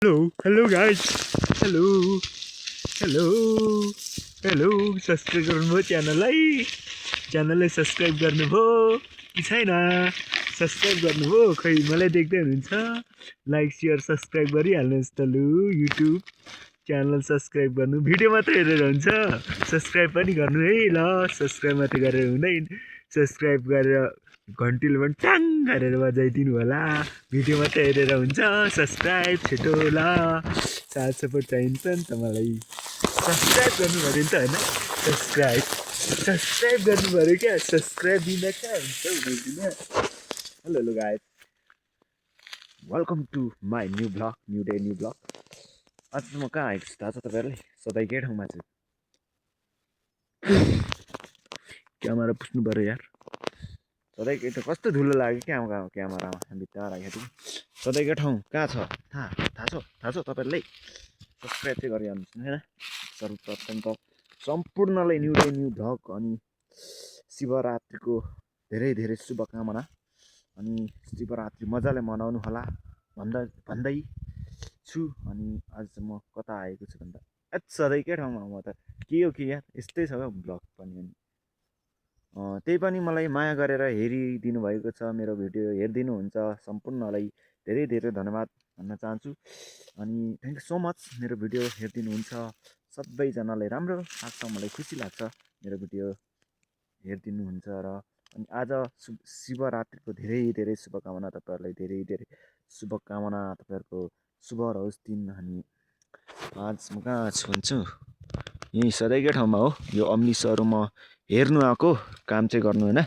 Hello guys. Hello. Hello. Hello. Subscribe गर्नुभयो च्यानललाई subscribe गर्नुभयो कि छैन? सब्सक्राइब गर्नुभयो? खै मलाई देख्दै हुनुहुन्छ। लाइक शेयर सब्सक्राइब गरिहाल्नुहोस् त लु। युट्युब च्यानल सब्सक्राइब गर्नु, भिडियो मात्रै हेरेर हुन्छ, सब्सक्राइब पनि गर्नु है ल। सब्सक्राइब मात्रै गरेर हुँदैन, सब्सक्राइब गरेर घन्टीले पनि टाङ गरेर बजाइदिनु होला। भिडियो मात्रै हेरेर हुन्छ, सब्सक्राइब छिटो ल। साथ सपोर्ट चाहिन्छ नि त मलाई। सब्सक्राइब गर्नु पऱ्यो नि त होइन? सब्सक्राइब गर्नु पऱ्यो क्या। सब्सक्राइब दिँदा क्या हुन्छ बुझ्दिनँ। Hello guys, welcome to my new blog, new day new blog. आज म कहाँ आएको छु थाहा छ तपाईँहरूलाई? सधैँकै ठाउँमा छु। क्यामेरा पुस्नु पऱ्यो यार। सधैँकै ठाउँ कस्तो धुलो लाग्यो क्या क्यामेरामा भित्ता राखेको थिएँ। सधैँकै ठाउँ कहाँ छ थाहा छ तपाईँहरूलाई? सब्सक्राइब चाहिँ गरिहाल्नुहोस् होइन? सर्वप्रथम त सम्पूर्णलाई न्यू डे न्यू ब्लग अनि शिवरात्रिको धेरै धेरै शुभकामना। अनि शिवरात्रि मजाले मनाउनु होला भन्दै छु। अनि आज म कता आएको छु भन्दा सधैँकै ठाउँमा म त के हो कि यार यस्तै छ क्या ब्लग पनि। अनि त्यही पनि मलाई माया गरेर हेरिदिनु भएको छ, मेरो भिडियो हेरिदिनुहुन्छ सम्पूर्णलाई धेरै धेरै धन्यवाद भन्न चाहन्छु। अनि थ्याङ्क यू सो मच मेरो भिडियो हेरिदिनुहुन्छ सबैजनालाई। राम्रो लाग्छ, मलाई खुसी लाग्छ मेरो भिडियो हेरिदिनुहुन्छ। र अनि आज शिवरात्रिको धेरै धेरै शुभकामना तपाईँहरूलाई, धेरै धेरै शुभकामना। तपाईँहरूको शुभ रहोस् दिन। अनि आज म कहाँ छु भन्छु, यहीँ सधैँकै ठाउँमा हो। यो अम्ली सर म हेर्नु आएको, काम चाहिँ गर्नु होइन,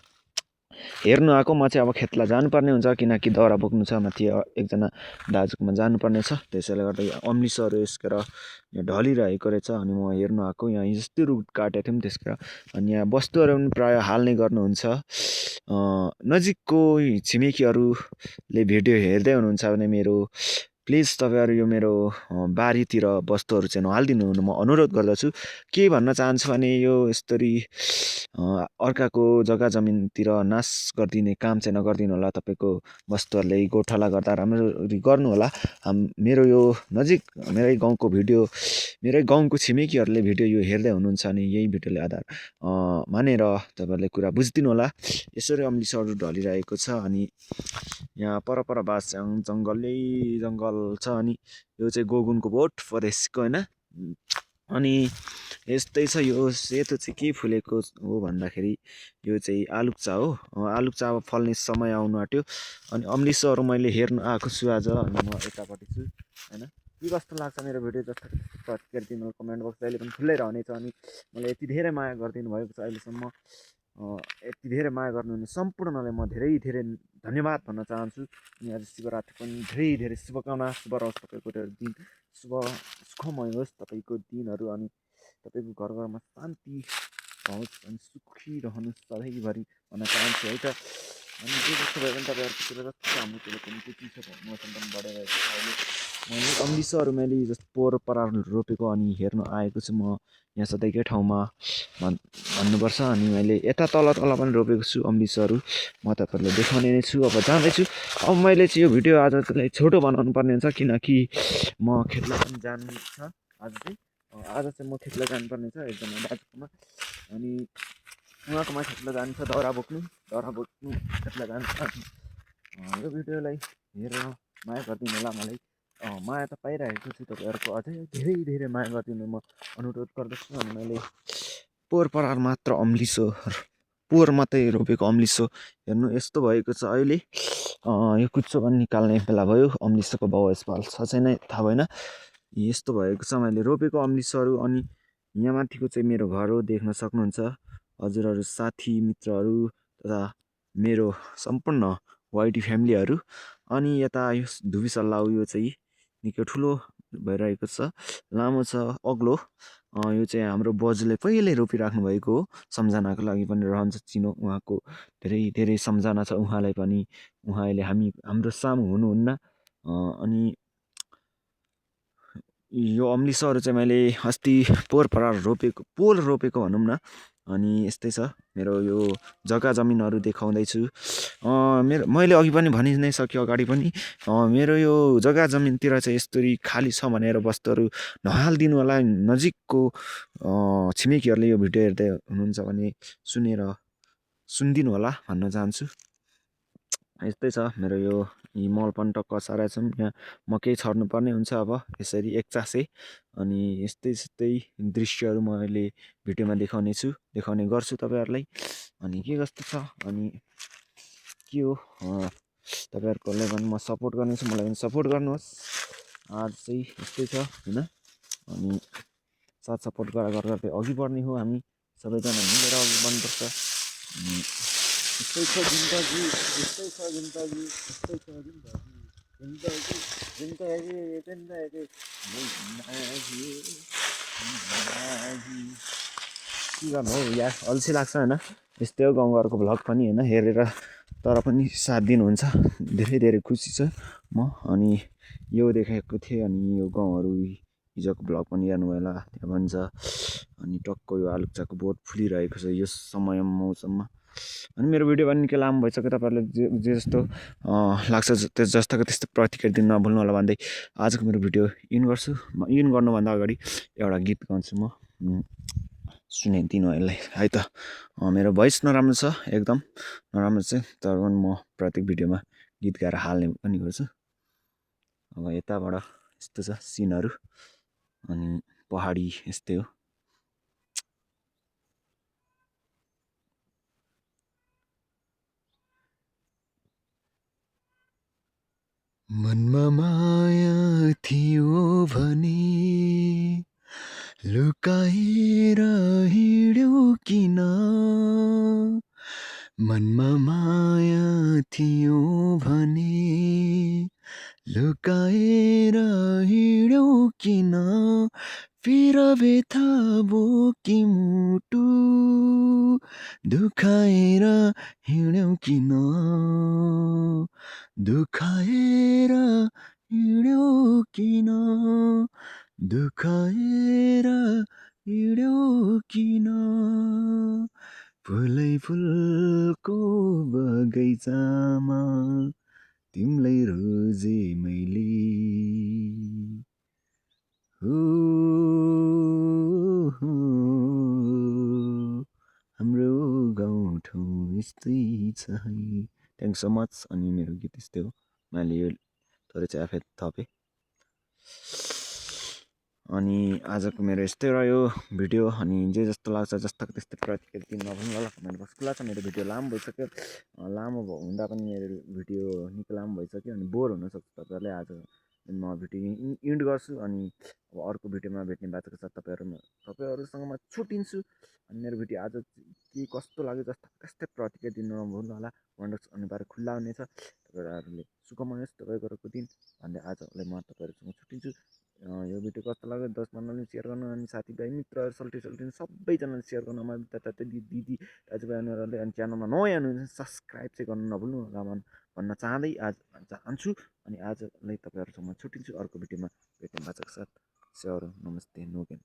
हेर्नु आएको। म चाहिँ अब खेतला जानुपर्ने हुन्छ किनकि दाउरा बोक्नु छ, माथि एकजना दाजुकोमा जानुपर्ने छ। त्यसैले गर्दा अम्लिसहरू यसकेर यहाँ ढलिरहेको रहेछ। अनि म हेर्नु आएको, यहाँ जस्तै रुख काटेको थियौँ त्यसकेर। अनि यहाँ वस्तुहरू पनि प्रायः हाल्ने गर्नुहुन्छ। नजिकको छिमेकीहरूले भिडियो हेर्दै हुनुहुन्छ भने मेरो प्लिज तपाईँहरू यो मेरो बारीतिर वस्तुहरू चाहिँ नहालिदिनु हुन म अनुरोध गर्दछु। के भन्न चाहन्छु भने यो यस्तरी अर्काको जग्गा जमिनतिर नाश गरिदिने काम चाहिँ नगरिदिनु होला। तपाईँको वस्तुहरूले गोठाला गर्दा राम्ररी गर्नु होला। मेरो यो नजिक मेरै गाउँको भिडियो, मेरै गाउँको छिमेकीहरूले भिडियो यो हेर्दै हुनुहुन्छ अनि यही भिडियोले आधार मानेर तपाईँहरूले कुरा बुझिदिनु होला। यसरी अम्लिसहरू ढलिरहेको छ। अनि यहाँ परपर बाँझ जङ्गलै जङ्गल छ। अनि यो चाहिँ गोगुनको बोट फरेस्टको होइन। अनि यस्तै छ। यो सेतो चाहिँ के फुलेको हो भन्दाखेरि यो चाहिँ आलुक्चा हो। आलुक्चा अब फल्ने समय आउनु आँट्यो। अनि अम्लिसोहरू मैले हेर्नु आएको छु आज। अनि म यतापट्टि छु होइन। के कस्तो लाग्छ मेरो भिडियो जस्तो प्रतिक्रिया दिनु कमेन्ट बक्स अहिले पनि खुल्लै रहनेछ। अनि मलाई यति धेरै माया गरिदिनु भएको छ अहिलेसम्म, यति धेरै माया गर्नुहुने सम्पूर्णलाई म धेरै धेरै धन्यवाद भन्न चाहन्छु। अनि आज शिवरात्रि पनि धेरै धेरै शुभकामना। शुभ रहोस् तपाईँको दिन, सुखमय होस् तपाईँको दिनहरू। अनि तपाईँको घर घरमा शान्ति होस् अनि सुखी रहनुहोस् सधैँभरि भन्न चाहन्छु है त। अनि जे जस्तो भयो भने तपाईँहरूकोतिर जस्तो हाम्रोतिर पनि त्यति छ, मौसम पनि बढिरहेको छ अहिले। मैले अम्लिसोहरू मैले जस्तो पोहोर परार रोपेको अनि हेर्नु आएको छु म यहाँ सधैँकै ठाउँमा भन्नुपर्छ। अनि मैले यता तल पनि रोपेको छु अम्लिसोहरू, म तपाईँहरूलाई देखाउने नै छु। अब जाँदैछु। अब मैले चाहिँ यो भिडियो आज चाहिँ छोटो बनाउनु पर्ने हुन्छ किनकि म खेतलाई पनि जानु छ आज चाहिँ म खेतलाई जानुपर्ने छ एकजना दाजुकोमा। अनि उहाँकोमा खेतलाई जानु छ, दाउरा बोक्नु खेतलाई जान्छ। यो भिडियोलाई हेरेर माया गरिदिनु होला। मलाई माया त पाइरहेको छु, तपाईँहरूको अझै धेरै धेरै माया गरिदिनु म अनुरोध गर्दछु। अनि मैले पोहोर परार मात्र अम्लिसो, पोहोर मात्रै रोपेको अम्लिसो हेर्नु यस्तो भएको छ अहिले। यो कुच्चो पनि निकाल्ने बेला भयो। अम्लिसोको भाउ यसपाल छ छैन थाहा भएन, यस्तो भएको छ मैले रोपेको अम्लिसोहरू। अनि यहाँ माथिको चाहिँ मेरो घर हो, देख्न सक्नुहुन्छ हजुरहरू, साथी मित्रहरू तथा मेरो सम्पूर्ण वाइटी फ्यामिलीहरू। अनि यता यो धुबी सल्लाह यो चाहिँ निकै ठुलो भइरहेको छ, लामो छ, अग्लो। यो चाहिँ हाम्रो बोजूले पहिल्यै रोपिराख्नु भएको हो, सम्झनाको लागि पनि रहन्छ चिनो। उहाँको धेरै धेरै सम्झना छ उहाँलाई पनि। उहाँ अहिले हाम्रो सामु हुनुहुन्न। अनि यो अम्लिसोहरू चाहिँ मैले अस्ति पोहोर रोपेको भनौँ न। अनि यस्तै छ मेरो यो जग्गा जमिनहरू देखाउँदैछु। मैले अघि पनि भनि नै सक्यो अगाडि पनि मेरो यो जग्गा जमिनतिर चाहिँ यस्तरी खाली छ भनेर वस्तुहरू नहालिदिनु होला। नजिकको छिमेकीहरूले यो भिडियो हेर्दै हुनुहुन्छ भने सुनिदिनु होला भन्न चाहन्छु। यस्तै छ मेरो यो मलपन्ट कसारा छौँ यहाँ मकै छर्नु पर्ने हुन्छ अब यसरी एकचासे। अनि यस्तै दृश्यहरू मैले भिडियोमा देखाउने गर्छु तपाईँहरूलाई। अनि के कस्तो छ अनि के हो तपाईँहरूकोलाई पनि म सपोर्ट गर्नेछु, मलाई पनि सपोर्ट गर्नुहोस्। आज चाहिँ यस्तै छ होइन। अनि साथ सपोर्ट गर्दै अघि बढ्ने हो हामी सबैजना मिलेर अघि बढ्नुपर्छ। यस्तै छ जिन्दगी, यस्तै छ जिन्दगी, यस्तै छ जिन्दगी। के गर्नु हौ यार अल्छी लाग्छ होइन। यस्तै हो गाउँघरको भ्लग पनि होइन हेरेर तर पनि साथ दिनुहुन्छ धेरै खुसी छ म। अनि यो देखाएको थिएँ अनि यो गाउँहरू हिजोको भ्लग पनि हेर्नु होला त्यहाँ भन्छ। अनि टक्क यो आलुचाको बोट फुलिरहेको छ यो समय मौसममा। अनि मेरो भिडियो पनि निकै लामो भइसक्यो तपाईँहरूले जे जस्तो लाग्छ जस्ताको त्यस्तो प्रतिक्रिया दिन नभुल्नु होला भन्दै आजको मेरो भिडियो इन गर्नुभन्दा अगाडि एउटा गीत गाउँछु म, सुनाइदिनु यसलाई है त। मेरो भोइस नराम्रो छ एकदम नराम्रो चाहिँ, तर पनि म प्रत्येक भिडियोमा गीत गाएर हाल्ने पनि गर्छु। अब यताबाट यस्तो छ सिनहरू अनि पहाडी यस्तै हो। मनमा माया थियो भने लुकाएर हिँड्यौ किन, मनमा माया थियो भने लुकाएर हिँड्यौ किन, फिर व्यथा बोकी मुटु दुखाएर हिँड्यौ किन, दुखाएर हिँड्यौ किन, दुखाएर हिँड्यौ किन, फुलै फुलको बगैँचामा तिमीलाई रोजे मैले हो हाम्रो गाउँठाउँ यस्तै छ है। Thank so much. अनि मेरो गीत यस्तै हो, मैले यो थोरै चाहिँ आफै थपेँ। अनि आजको मेरो यस्तै रह्यो भिडियो। अनि जे जस्तो लाग्छ जस्ताको त्यस्तै प्रतिक्रिया दिन नभुल्नु होला कमेन्ट बक्स खुला छ। मेरो भिडियो लामो भइसक्यो, लामो हुँदा पनि मेरो भिडियो निकै लामो भइसक्यो अनि बोर हुनसक्छ तपाईँहरूले। आज म भिडियो इन्ड गर्छु अनि अब अर्को भिडियोमा भेट्ने बाचाको साथ तपाईँहरूसँग म छुट्टिन्छु। अनि मेरो भिडियो आज के कस्तो लाग्यो जस्ताको त्यस्तै प्रतिक्रिया दिन नभुल्नु होला। कमेन्ट बक्स अनिवार्य खुल्ला हुनेछ, तपाईँहरूले सुखमयोस् तपाईँहरूको दिन भन्दै आजलाई म तपाईँहरूसँग छुट्टिन्छु। यो भिडियो कस्तो लाग्यो 10-15 मिनट सेयर गर्नु अनि साथीभाइ मित्रहरू सल्टिन सबैजनाले सेयर गर्नु। मलाई दिदी दाजुभाइहरूले अनि च्यानलमा नयाँ हुनुहुन्छ सब्सक्राइब चाहिँ गर्नु नभुल्नु होला भन्न चाहन्छु। अनि आजलाई तपाईँहरूसँग छुट्टिन्छु, अर्को भिडियोमा भेट्ने बाचाको साथ स्याहारो नमस्ते नोगेन।